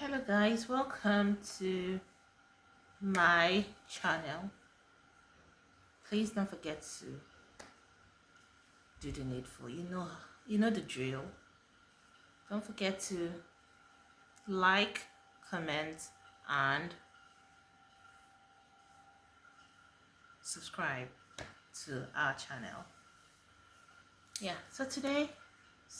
Hello guys, welcome to my channel. Please don't forget to do the needful. You know the drill. Don't forget to like, comment, and subscribe to our channel. Yeah, so today's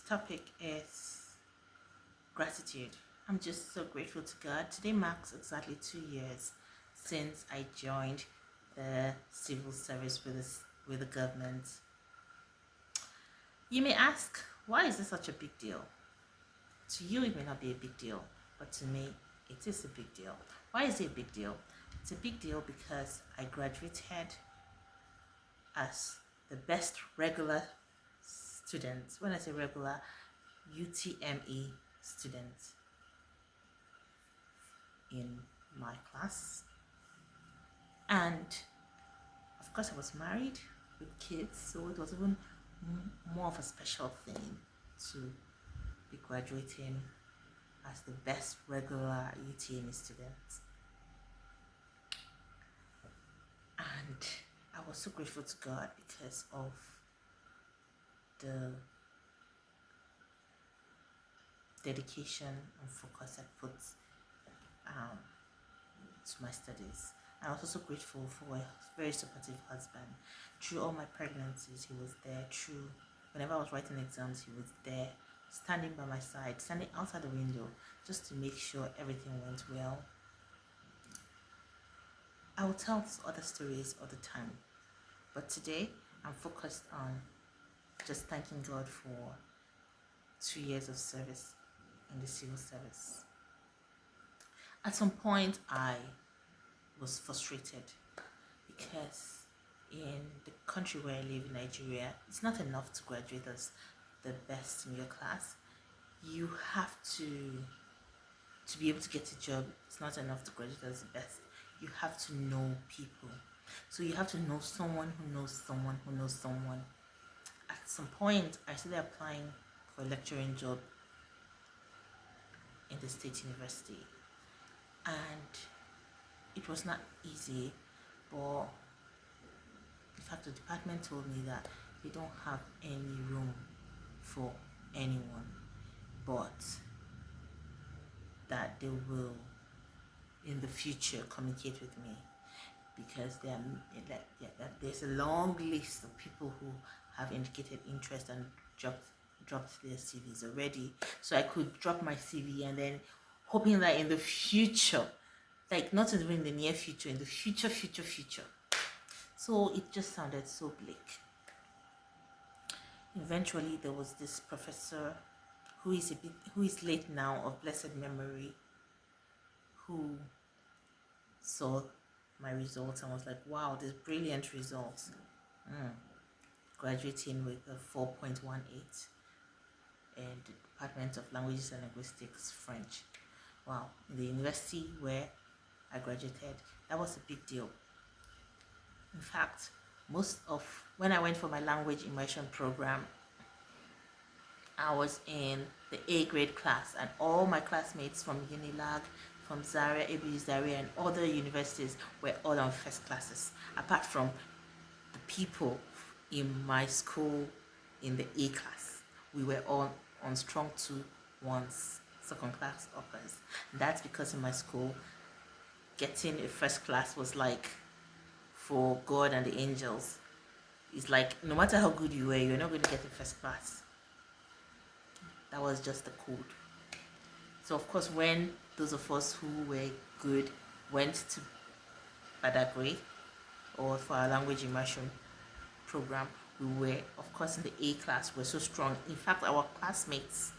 topic is gratitude. I'm just so grateful to God. Today marks exactly 2 years since I joined the civil service with the government. You may ask, why is this such a big deal? To you, it may not be a big deal, but to me, it is a big deal. Why is it a big deal? It's a big deal because I graduated as the best regular student. When I say regular, UTME student in my class. And of course, I was married with kids, so it was even more of a special thing to be graduating as the best regular UTME student. And I was so grateful to God because of the dedication and focus I put to my studies. I was also grateful for a very supportive husband. Through all my pregnancies, he was there. Through whenever I was writing exams, he was there, standing by my side, standing outside the window, just to make sure everything went well. I will tell other stories all the time, but today I'm focused on just thanking God for 2 years of service in the civil service. At some point, I was frustrated because in the country where I live in Nigeria, it's not enough to graduate as the best in your class. You have to be able to get a job. It's not enough to graduate as the best. You have to know people. So you have to know someone who knows someone who knows someone. At some point, I started applying for a lecturing job in the state university, and it was not easy, but in fact the department told me that they don't have any room for anyone, but that they will in the future communicate with me, because there's a long list of people who have indicated interest and dropped their CVs already. So I could drop my CV and then hoping that in the future, like not even in the near future, in the future. So it just sounded so bleak. Eventually, there was this professor who is late now, of blessed memory, who saw my results and was like, wow, this brilliant results. Graduating with a 4.18 in the Department of Languages and Linguistics, French. Wow, in the university where I graduated, that was a big deal. In fact, when I went for my language immersion program, I was in the A grade class, and all my classmates from Unilag, from Zaria, ABU Zaria, and other universities were all on first classes, apart from the people in my school in the A class. We were all on strong 2-1s, second class uppers. And that's because in my school, getting a first class was like for God and the angels. It's like no matter how good you were, you're not going to get a first class. That was just the code. So of course, when those of us who were good went to Badagry or for our language immersion program, we were, of course, in the A class. We're so strong. In fact, our classmates,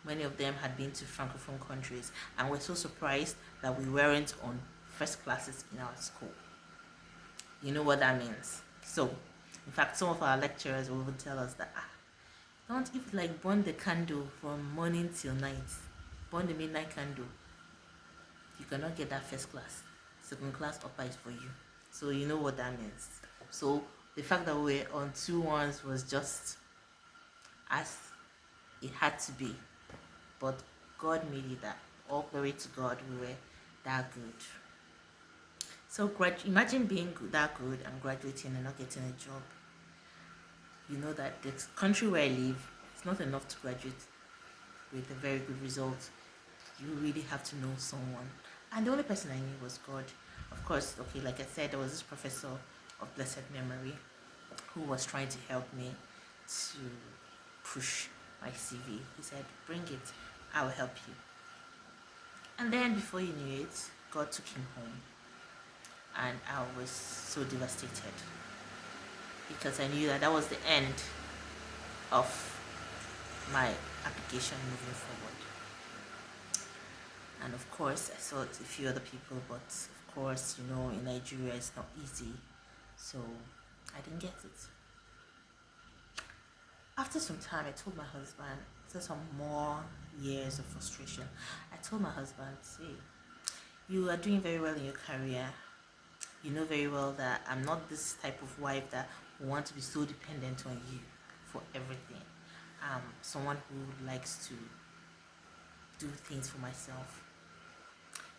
many of them had been to Francophone countries, and we're so surprised that we weren't on first classes in our school. You know what that means. So, in fact, some of our lecturers will even tell us that, don't if like burn the candle from morning till night, burn the midnight candle, you cannot get that first class. Second class upper is for you. So you know what that means. So the fact that we were on 2-1s was just as it had to be, but God made it that All glory to God, we were that good. So imagine being that good and graduating and not getting a job. You know that the country where I live, it's not enough to graduate with a very good result. You really have to know someone. And the only person I knew was God. Of course, okay, like I said, there was this professor of blessed memory who was trying to help me to push my CV. He said, bring it, I will help you. And then before you knew it, God took him home. And I was so devastated because I knew that that was the end of my application moving forward. And of course, I saw a few other people, but of course, you know, in Nigeria it's not easy, so I didn't get it. After some time, I told my husband, after some more years of frustration, I told my husband, see, you are doing very well in your career. You know very well that I'm not this type of wife that want to be so dependent on you for everything. Someone who likes to do things for myself.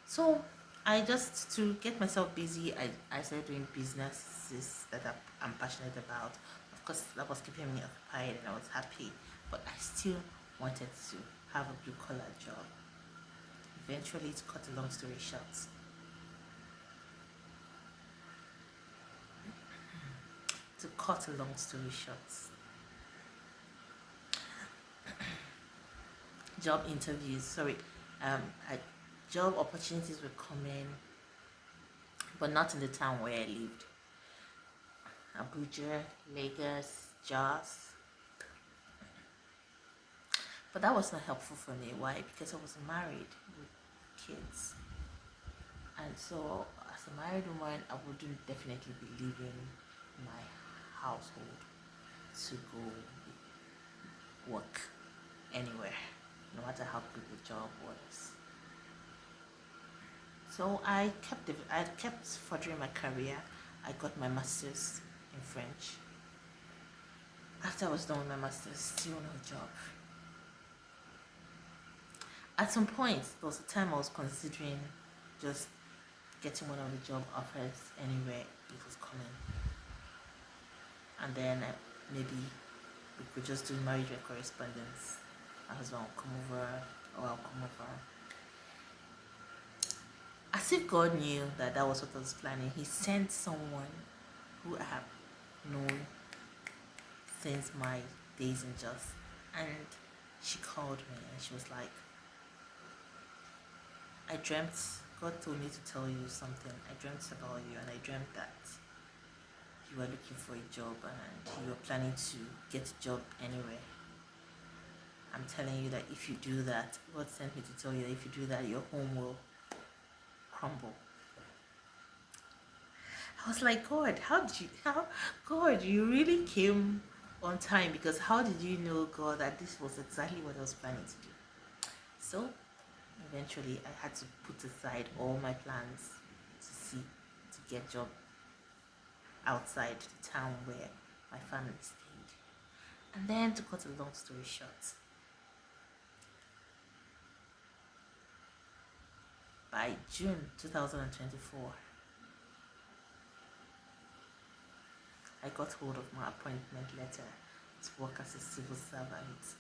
So I just, to get myself busy, I started doing businesses that I'm passionate about. Of course, that was keeping me occupied and I was happy, but I still wanted to have a blue collar job. Eventually, to cut a long story short, job interviews, I, job opportunities were coming, but not in the town where I lived. Abuja, Lagos, Jos. But that was not helpful for me. Why? Because I was married with kids. And so, as a married woman, I wouldn't definitely be leaving my household to go work anywhere, no matter how good the job was. So I kept furthering my career. I got my master's in French. After I was done with my master's, still no job. At some point, there was a time I was considering just getting one of the job offers anywhere it was coming. And then maybe we could just do marriage correspondence. My husband will come over, or I'll come over. As if God knew that that was what I was planning, He sent someone who I have known since my days in Jos. And she called me and she was like, I dreamt, God told me to tell you something. I dreamt about you, and I dreamt that you were looking for a job and you were planning to get a job anywhere. I'm telling you that if you do that, God sent me to tell you that if you do that, your home will crumble. I was like, God, God, you really came on time, because how did you know, God, that this was exactly what I was planning to do? So eventually I had to put aside all my plans to get a job outside the town where my family stayed. And then, to cut a long story short, by June 2024, I got hold of my appointment letter to work as a civil servant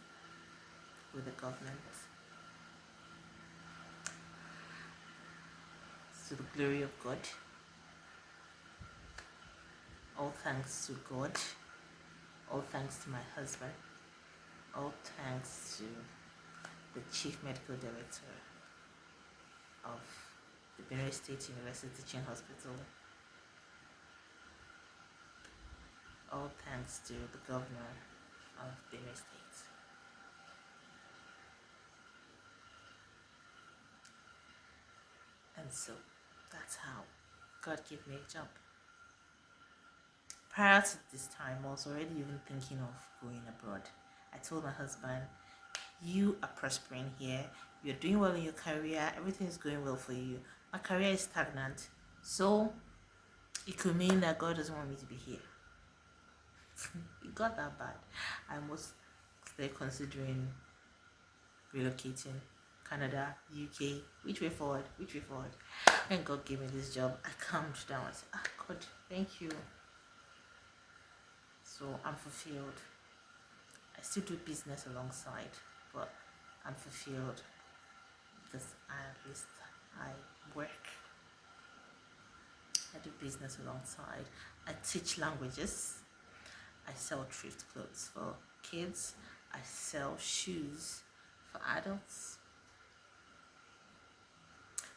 with the government. To the glory of God. All thanks to God. All thanks to my husband. All thanks to the Chief Medical Director of the Benue State University Teaching Hospital. All thanks to the Governor of Benue State. And so that's how God gave me a job. Prior to this time, I was already even thinking of going abroad. I told my husband, you are prospering here, you're doing well in your career, everything is going well for you. My career is stagnant, so it could mean that God doesn't want me to be here. It got that bad. I was considering relocating, Canada, UK. Which way forward? Which way forward? When God gave me this job, I calmed down. I said, God, thank you. So I'm fulfilled. I still do business alongside, but I'm fulfilled because at least I work. I do business alongside. I teach languages. I sell thrift clothes for kids. I sell shoes for adults.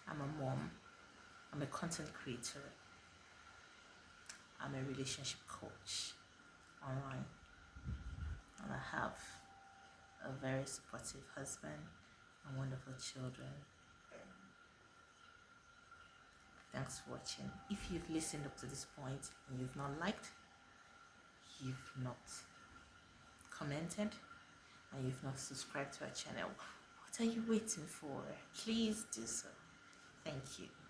I'm a mom. I'm a content creator. I'm a relationship coach online. And I have a very supportive husband and wonderful children. Thanks for watching. If you've listened up to this point and you've not liked, you've not commented, and you've not subscribed to our channel, what are you waiting for? Please do so. Thank you.